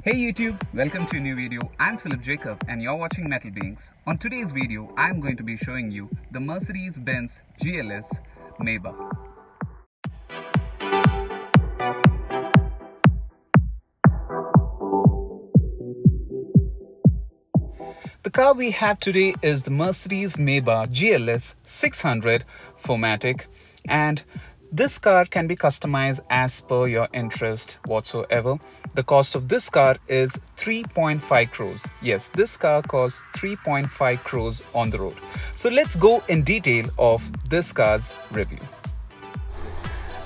Hey YouTube, welcome to a new video. I'm Philip Jacob and you're watching Metal Beings. On today's video, I'm going to be showing you the Mercedes-Benz GLS Maybach. The car we have today is the Mercedes-Maybach GLS 600 4MATIC, and this car can be customized as per your interest whatsoever. The cost of this car is 3.5 crores. Yes, this car costs 3.5 crores on the road. So let's go in detail of this car's review.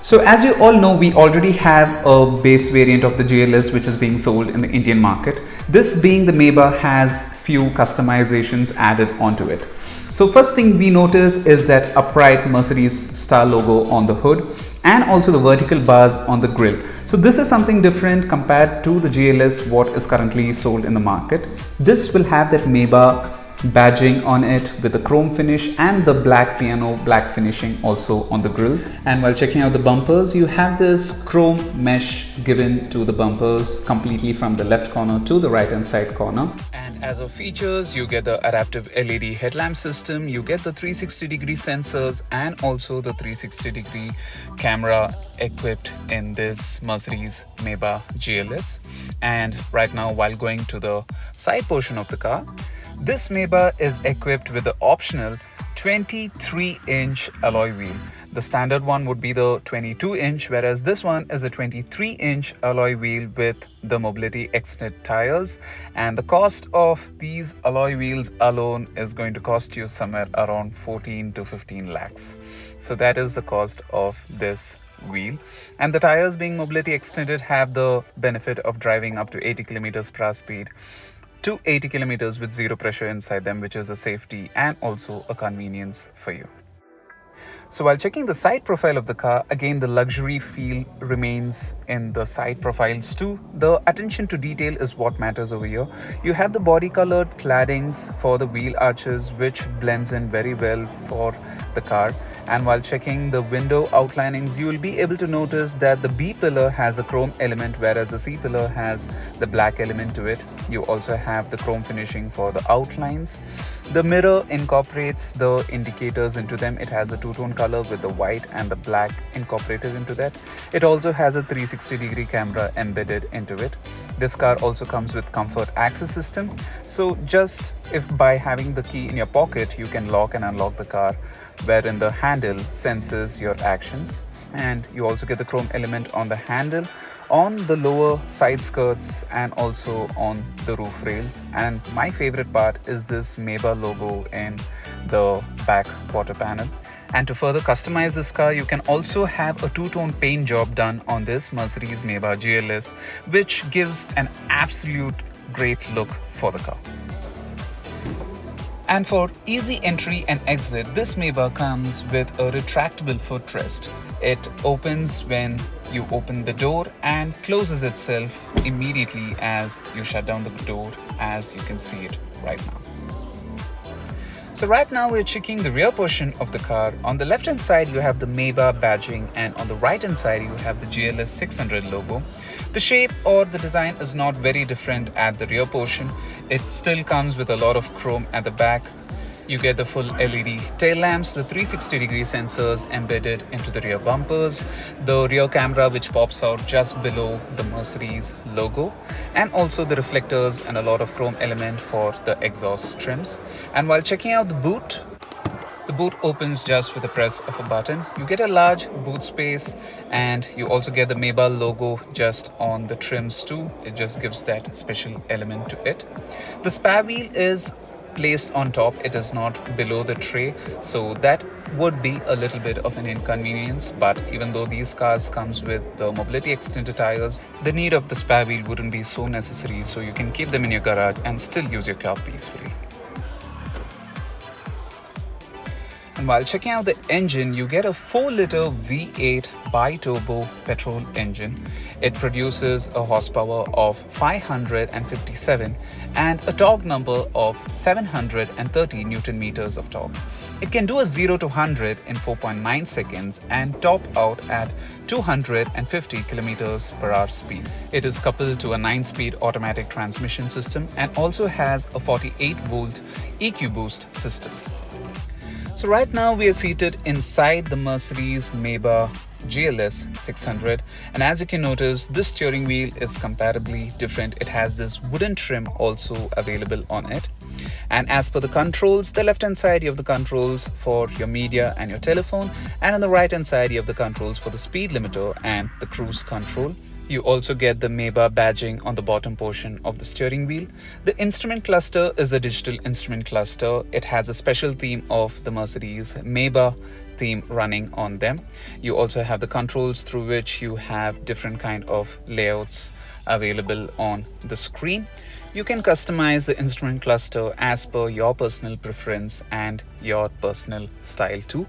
So as you all know, we already have a base variant of the GLS which is being sold in the Indian market. This being the Maybach has few customizations added onto it. So first thing we notice is that upright Mercedes star logo on the hood and also the vertical bars on the grille. So this is something different compared to the GLS what is currently sold in the market. This will have that Maybach badging on it with the chrome finish and the black piano black finishing also on the grills. And while checking out the bumpers, you have this chrome mesh given to the bumpers completely from the left corner to the right hand side corner. And as of features, you get the adaptive LED headlamp system, you get the 360-degree sensors and also the 360-degree camera equipped in this Mercedes Maybach GLS. And right now, while going to the side portion of the car, this Maybach is equipped with the optional 23-inch alloy wheel. The standard one would be the 22-inch, whereas this one is a 23-inch alloy wheel with the mobility extended tires. And the cost of these alloy wheels alone is going to cost you somewhere around 14 to 15 lakhs. So that is the cost of this wheel. And the tires being mobility extended have the benefit of driving up to 80 kilometers per hour speed to 80 kilometers with zero pressure inside them, which is a safety and also a convenience for you. So while checking the side profile of the car, again the luxury feel remains in the side profiles too. The attention to detail is what matters over here. You have the body colored claddings for the wheel arches which blends in very well for the car. And while checking the window outlinings, you will be able to notice that the B pillar has a chrome element whereas the C pillar has the black element to it. You also have the chrome finishing for the outlines. The mirror incorporates the indicators into them. It has a two-tone color with the white and the black incorporated into that. It also has a 360-degree camera embedded into it. This car also comes with comfort access system. So just if by having the key in your pocket, you can lock and unlock the car, wherein the handle senses your actions. And you also get the chrome element on the handle, on the lower side skirts and also on the roof rails. And my favorite part is this Maybach logo in the back quarter panel. And to further customize this car, you can also have a two-tone paint job done on this Mercedes-Maybach GLS, which gives an absolute great look for the car. And for easy entry and exit, this Maybach comes with a retractable footrest. It opens when you open the door and closes itself immediately as you shut down the door, as you can see it right now. So right now we're checking the rear portion of the car. On the left hand side you have the Maybach badging and on the right hand side you have the GLS 600 logo. The shape or the design is not very different at the rear portion. It still comes with a lot of chrome at the back. You get the full LED tail lamps, the 360-degree sensors embedded into the rear bumpers, the rear camera which pops out just below the Mercedes logo, and also the reflectors and a lot of chrome element for the exhaust trims. And while checking out the boot opens just with a press of a button. You get a large boot space and you also get the Maybach logo just on the trims too. It just gives that special element to it. The spare wheel is placed on top, it is not below the tray, so that would be a little bit of an inconvenience. But even though these cars comes with the mobility extended tires, the need of the spare wheel wouldn't be so necessary, so you can keep them in your garage and still use your car peacefully. And while checking out the engine, you get a 4-liter V8 bi-turbo petrol engine. It produces a horsepower of 557 and a torque number of 730 Newton meters of torque. It can do a 0 to 100 in 4.9 seconds and top out at 250 kilometers per hour speed. It is coupled to a 9-speed automatic transmission system and also has a 48-volt EQ boost system. So right now we are seated inside the Mercedes-Maybach GLS 600, and as you can notice, this steering wheel is comparably different. It has this wooden trim also available on it. And as per the controls, the left hand side you have the controls for your media and your telephone, and on the right hand side you have the controls for the speed limiter and the cruise control. You also get the Maybach badging on the bottom portion of the steering wheel. The instrument cluster is a digital instrument cluster. It has a special theme of the Mercedes-Maybach theme running on them. You also have the controls through which you have different kind of layouts available on the screen. You can customize the instrument cluster as per your personal preference and your personal style too.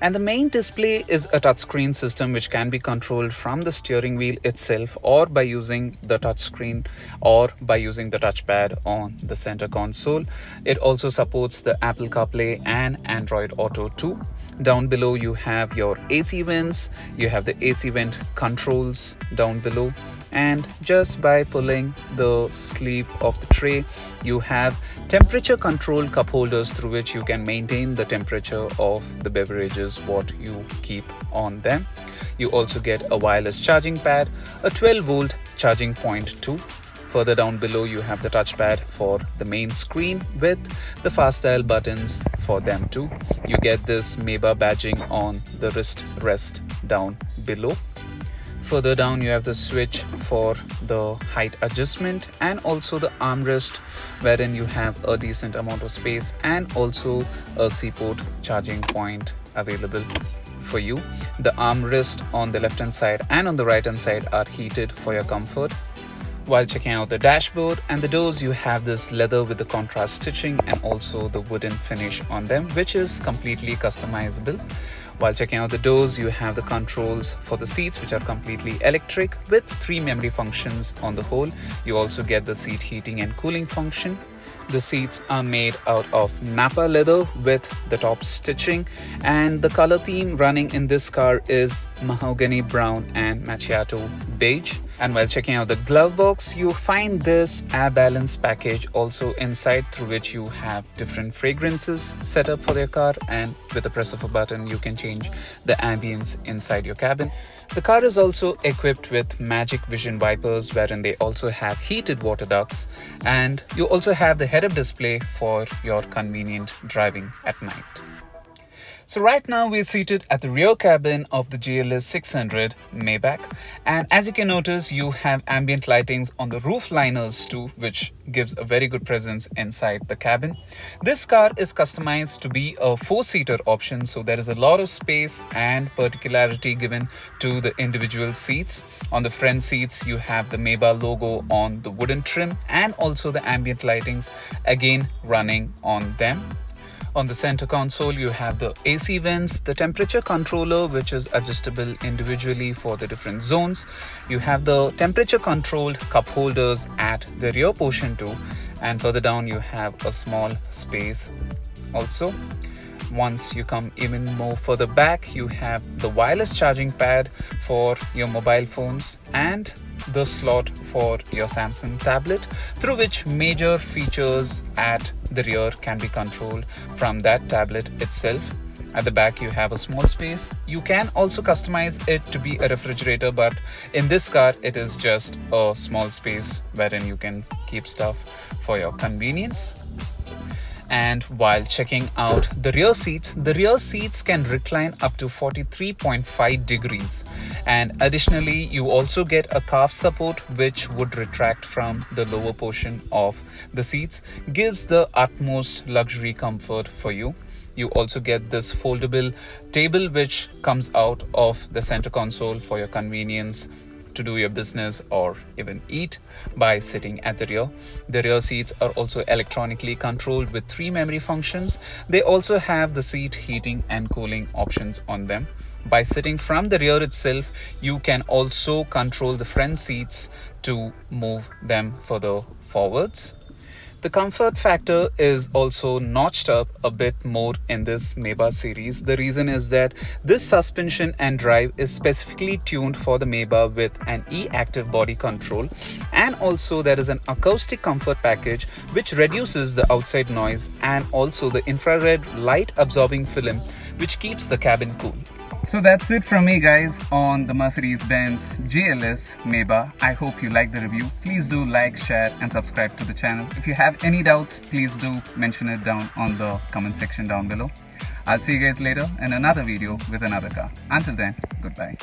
And the main display is a touchscreen system which can be controlled from the steering wheel itself, or by using the touchscreen, or by using the touchpad on the center console. It also supports the Apple CarPlay and Android Auto too. Down below you have your AC vents, you have the AC vent controls down below, and just by pulling the sleeve of the tray you have temperature control cup holders through which you can maintain the temperature of the beverages what you keep on them. You also get a wireless charging pad, a 12-volt charging point too. Further down below you have the touchpad for the main screen with the fast dial buttons for them too. You get this Maybach badging on the wrist rest down below. Further down you have the switch for the height adjustment and also the armrest, wherein you have a decent amount of space and also a C-port charging point available for you. The armrest on the left hand side and on the right hand side are heated for your comfort. While checking out the dashboard and the doors, you have this leather with the contrast stitching and also the wooden finish on them, which is completely customizable. While checking out the doors, you have the controls for the seats, which are completely electric with 3 memory functions on the whole. You also get the seat heating and cooling function. The seats are made out of Napa leather with the top stitching, and the color theme running in this car is mahogany brown and macchiato beige. And while checking out the glove box, you find this air balance package also inside, through which you have different fragrances set up for their car, and with the press of a button you can change the ambience inside your cabin. The car is also equipped with Magic Vision wipers, wherein they also have heated water ducts, and you also have the head-up display for your convenient driving at night. So right now we're seated at the rear cabin of the GLS 600 Maybach, and as you can notice, you have ambient lightings on the roof liners too, which gives a very good presence inside the cabin. This car is customized to be a 4-seater option, so there is a lot of space and particularity given to the individual seats. On the front seats you have the Maybach logo on the wooden trim and also the ambient lightings again running on them. On the center console, you have the AC vents, the temperature controller, which is adjustable individually for the different zones. You have the temperature controlled cup holders at the rear portion too, and further down you have a small space also. Once you come even more further back, you have the wireless charging pad for your mobile phones and the slot for your Samsung tablet, through which major features at the rear can be controlled from that tablet itself. At the back you have a small space. You can also customize it to be a refrigerator, but in this car it is just a small space wherein you can keep stuff for your convenience. And while checking out the rear seats can recline up to 43.5 degrees. And additionally, you also get a calf support which would retract from the lower portion of the seats, gives the utmost luxury comfort for you. You also get this foldable table which comes out of the center console for your convenience to do your business or even eat by sitting at the rear. The rear seats are also electronically controlled with 3 memory functions. They also have the seat heating and cooling options on them. By sitting from the rear itself, you can also control the front seats to move them further forwards. The comfort factor is also notched up a bit more in this Maybach series. The reason is that this suspension and drive is specifically tuned for the Maybach with an e-active body control, and also there is an acoustic comfort package which reduces the outside noise, and also the infrared light absorbing film which keeps the cabin cool. So that's it from me guys on the Mercedes-Benz GLS Maybach. I hope you liked the review. Please do like, share and subscribe to the channel. If you have any doubts, please do mention it down on the comment section down below. I'll see you guys later in another video with another car. Until then, goodbye.